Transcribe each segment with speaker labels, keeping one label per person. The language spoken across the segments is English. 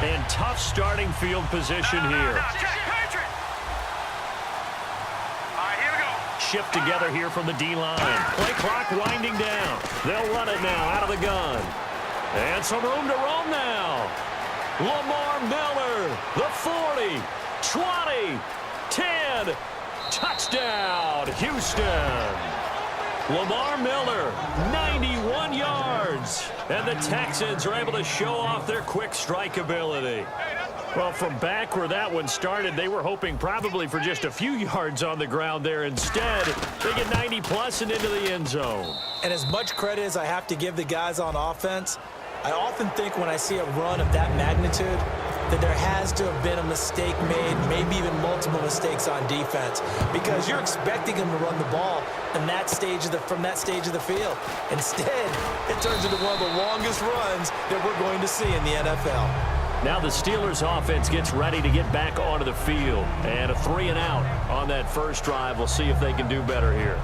Speaker 1: And tough starting field position here. Shift together here from the D-line. Play clock winding down. They'll run it now out of the gun. And some room to roam now. Lamar Miller, the 40, 20, 10, touchdown, Houston. Lamar Miller, 91 yards. And the Texans are able to show off their quick strike ability. Well, from back where that one started, they were hoping probably for just a few yards on the ground there. Instead, they get 90-plus and into the end zone.
Speaker 2: And as much credit as I have to give the guys on offense, I often think when I see a run of that magnitude that there has to have been a mistake made, maybe even multiple mistakes on defense, because you're expecting them to run the ball in that stage of from that stage of the field. Instead, it turns into one of the longest runs that we're going to see in the NFL.
Speaker 1: Now the Steelers offense gets ready to get back onto the field. And a 3-and-out on that first drive. We'll see if they can do better here.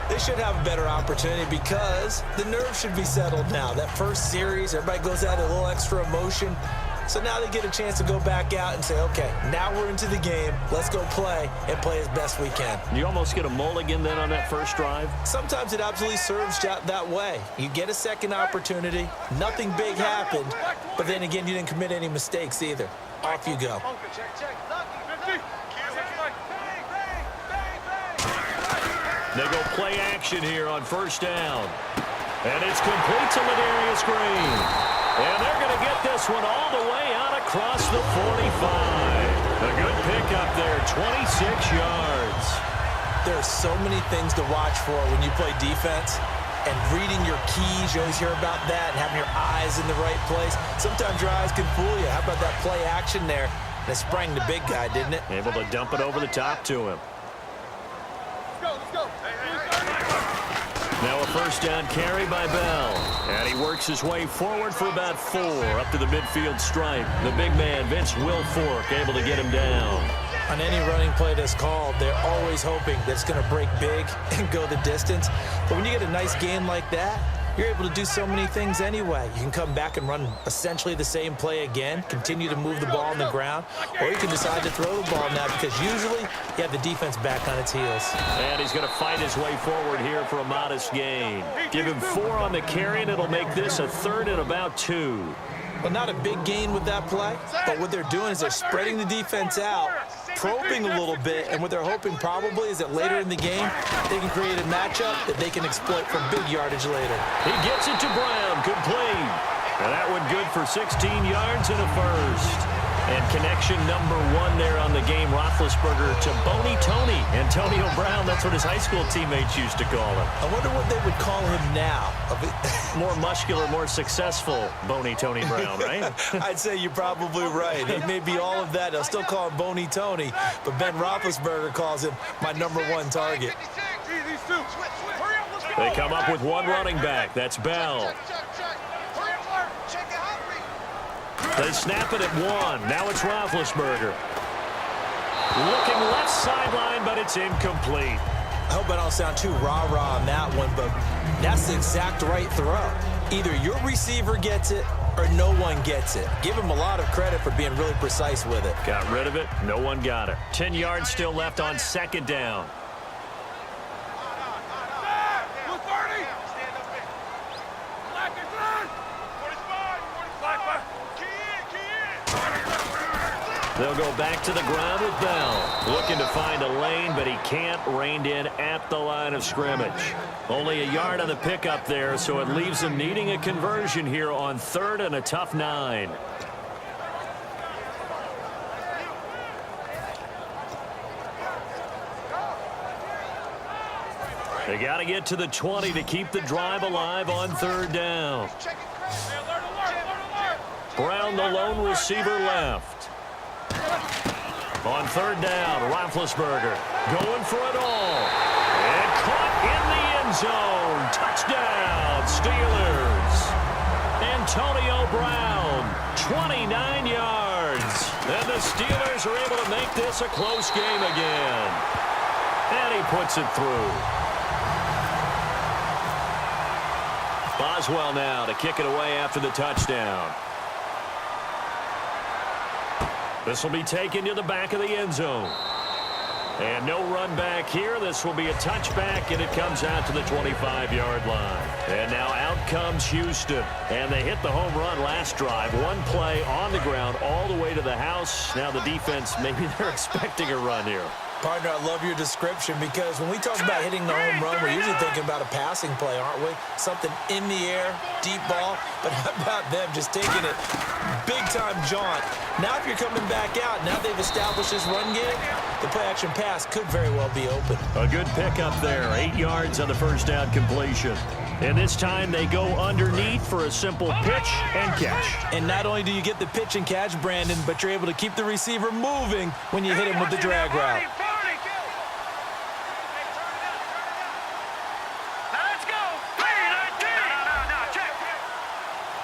Speaker 2: They should have a better opportunity because the nerves should be settled now. That first series, everybody goes out a little extra emotion. So now they get a chance to go back out and say, okay, now we're into the game. Let's go play and play as best we can.
Speaker 1: You almost get a mulligan then on that first drive?
Speaker 2: Sometimes it absolutely serves that way. You get a second opportunity. Nothing big happened. But then again, you didn't commit any mistakes either. Off you go.
Speaker 1: They go play action here on first down. And it's complete to Ladarius Green. And they're going to get this one all the way out across the 45. A good pickup there, 26 yards.
Speaker 2: There are so many things to watch for when you play defense. And reading your keys, you always hear about that, and having your eyes in the right place. Sometimes your eyes can fool you. How about that play action there? And it sprang the big guy, didn't it?
Speaker 1: Able to dump it over the top to him. Now a first down carry by Bell. And he works his way forward for about 4 up to the midfield stripe. The big man, Vince Wilfork, able to get him down.
Speaker 2: On any running play that's called, they're always hoping that it's going to break big and go the distance. But when you get a nice game like that, you're able to do so many things anyway. You can come back and run essentially the same play again, continue to move the ball on the ground, or you can decide to throw the ball now because usually you have the defense back on its heels.
Speaker 1: And he's going to fight his way forward here for a modest gain. Give him 4 on the carry, and it'll make this a 3rd and about 2.
Speaker 2: Well, not a big gain with that play, but what they're doing is they're spreading the defense out, probing a little bit, and what they're hoping probably is that later in the game, they can create a matchup that they can exploit for big yardage later.
Speaker 1: He gets it to Brown, complete. And that one good for 16 yards and a first. And connection number 1 there on the game, Roethlisberger to Boney Tony. Antonio Brown, that's what his high school teammates used to call him.
Speaker 2: I wonder what they would call him now.
Speaker 1: More muscular, more successful Boney Tony Brown, right?
Speaker 2: I'd say you're probably right. He may be all of that. They'll still call him Boney Tony, but Ben Roethlisberger calls him my number 1 target.
Speaker 1: They come up with 1 running back. That's Bell. They snap it at 1. Now it's Roethlisberger. Looking left sideline, but it's incomplete.
Speaker 2: I hope I don't sound too rah-rah on that one, but that's the exact right throw. Either your receiver gets it or no one gets it. Give him a lot of credit for being really precise with it.
Speaker 1: Got rid of it. No one got it. 10 yards still left on second down. They'll go back to the ground with Bell. Looking to find a lane, but he can't. Reined in at the line of scrimmage. Only a yard on the pickup there, so it leaves him needing a conversion here on 3rd and a tough 9. They got to get to the 20 to keep the drive alive on 3rd down. Brown, the lone receiver, left. On 3rd down, Roethlisberger going for it all. And caught in the end zone. Touchdown, Steelers. Antonio Brown, 29 yards. And the Steelers are able to make this a close game again. And he puts it through. Boswell now to kick it away after the touchdown. This will be taken to the back of the end zone. And no run back here. This will be a touchback, and it comes out to the 25-yard line. And now out comes Houston. And they hit the home run last drive. One play on the ground all the way to the house. Now the defense, maybe they're expecting a run here.
Speaker 2: Partner, I love your description because when we talk about hitting the home run, we're usually thinking about a passing play, aren't we? Something in the air, deep ball. But how about them just taking it big-time jaunt? Now if you're coming back out, now they've established this run game, the play-action pass could very well be open.
Speaker 1: A good pickup there, 8 yards on the first down completion. And this time they go underneath for a simple pitch and catch.
Speaker 2: And not only do you get the pitch and catch, Brandon, but you're able to keep the receiver moving when you hit him with the drag route.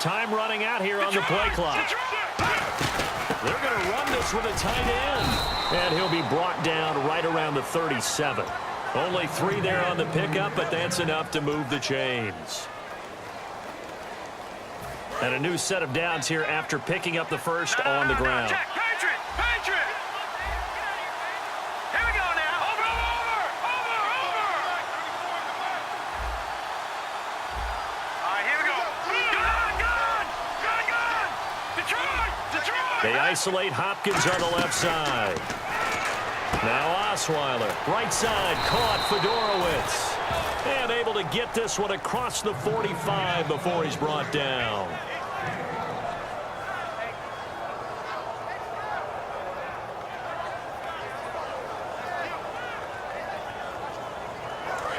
Speaker 1: Time running out here on the play clock. They're going to run this with a tight end. And he'll be brought down right around the 37. Only 3 there on the pickup, but that's enough to move the chains. And a new set of downs here after picking up the first on the ground. They isolate Hopkins on the left side. Now Osweiler, right side, caught Fedorowicz. And able to get this one across the 45 before he's brought down.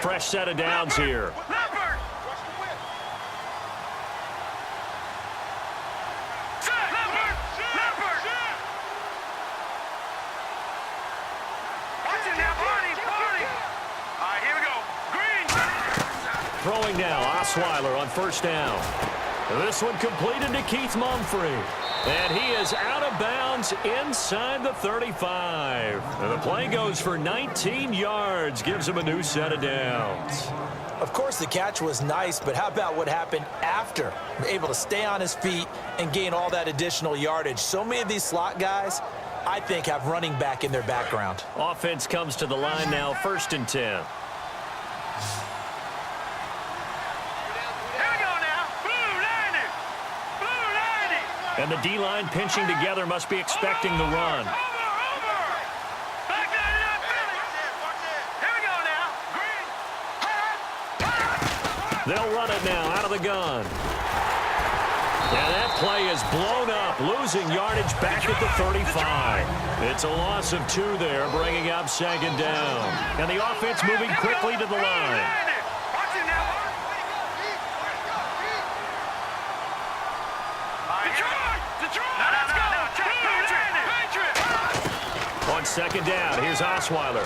Speaker 1: Fresh set of downs here. Throwing now, Osweiler on first down. This one completed to Keith Mumphrey. And he is out of bounds inside the 35. And the play goes for 19 yards, gives him a new set of downs.
Speaker 2: Of course, the catch was nice, but how about what happened after? Able to stay on his feet and gain all that additional yardage. So many of these slot guys, I think, have running back in their background.
Speaker 1: Offense comes to the line now, 1st and 10. And the D-line pinching together must be expecting the run. They'll run it now out of the gun. And that play is blown up, losing yardage back at the 35. It's a loss of 2 there, bringing up 2nd down. And the offense moving quickly to the line. On 2nd down, here's Osweiler.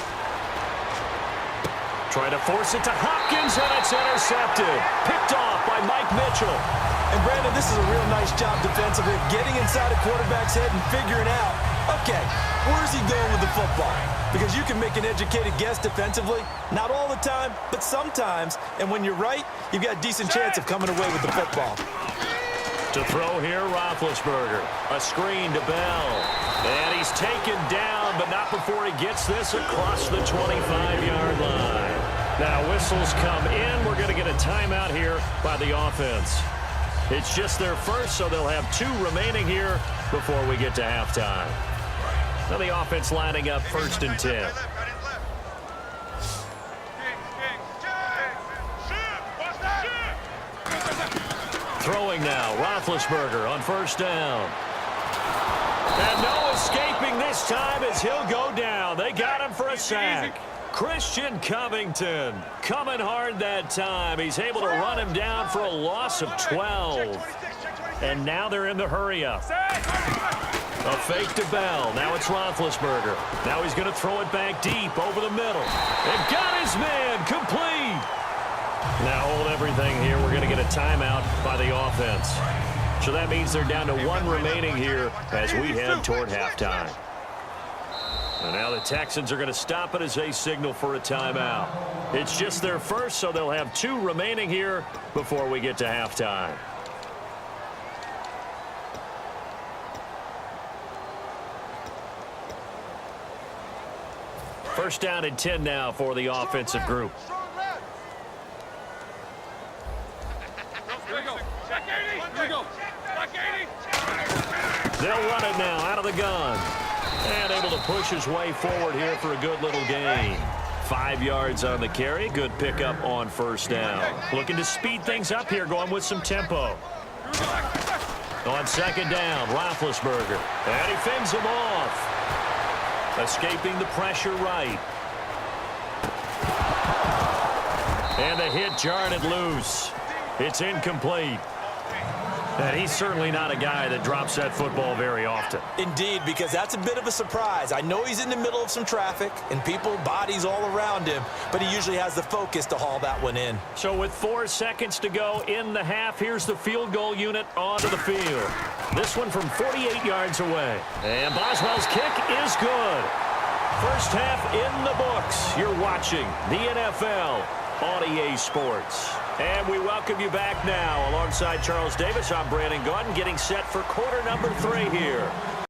Speaker 1: Trying to force it to Hopkins, and it's intercepted. Picked off by Mike Mitchell.
Speaker 2: And, Brandon, this is a real nice job defensively, getting inside a quarterback's head and figuring out, okay, where's he going with the football? Because you can make an educated guess defensively, not all the time, but sometimes. And when you're right, you've got a decent chance of coming away with the football.
Speaker 1: To throw here, Roethlisberger. A screen to Bell. And he's taken down, but not before he gets this across the 25-yard line. Now whistles come in. We're going to get a timeout here by the offense. It's just their first, so they'll have 2 remaining here before we get to halftime. Now the offense lining up 1st and 10. Throwing now, Roethlisberger on 1st down. And no escaping this time as he'll go down. They got him for a sack. Christian Covington coming hard that time. He's able to run him down for a loss of 12. And now they're in the hurry-up. A fake to Bell. Now it's Roethlisberger. Now he's going to throw it back deep over the middle. And got his man complete. Now hold everything here. We're going to get a timeout by the offense. So that means they're down to 1 remaining here as we head toward halftime. And now the Texans are going to stop it as they signal for a timeout. It's just their first, so they'll have 2 remaining here before we get to halftime. First down and 10 now for the offensive group. They'll run it now out of the gun. And able to push his way forward here for a good little gain. 5 yards on the carry. Good pickup on first down. Looking to speed things up here, going with some tempo. On second down, Roethlisberger. And he fends him off. Escaping the pressure right. And the hit jarred it loose. It's incomplete. And he's certainly not a guy that drops that football very often.
Speaker 2: Indeed, because that's a bit of a surprise. I know he's in the middle of some traffic and people, bodies all around him, but he usually has the focus to haul that one in.
Speaker 1: So with 4 seconds to go in the half, here's the field goal unit onto the field. This one from 48 yards away. And Boswell's kick is good. First half in the books. You're watching the NFL on EA Sports. And we welcome you back now. Alongside Charles Davis, I'm Brandon Gaudin, getting set for quarter number 3 here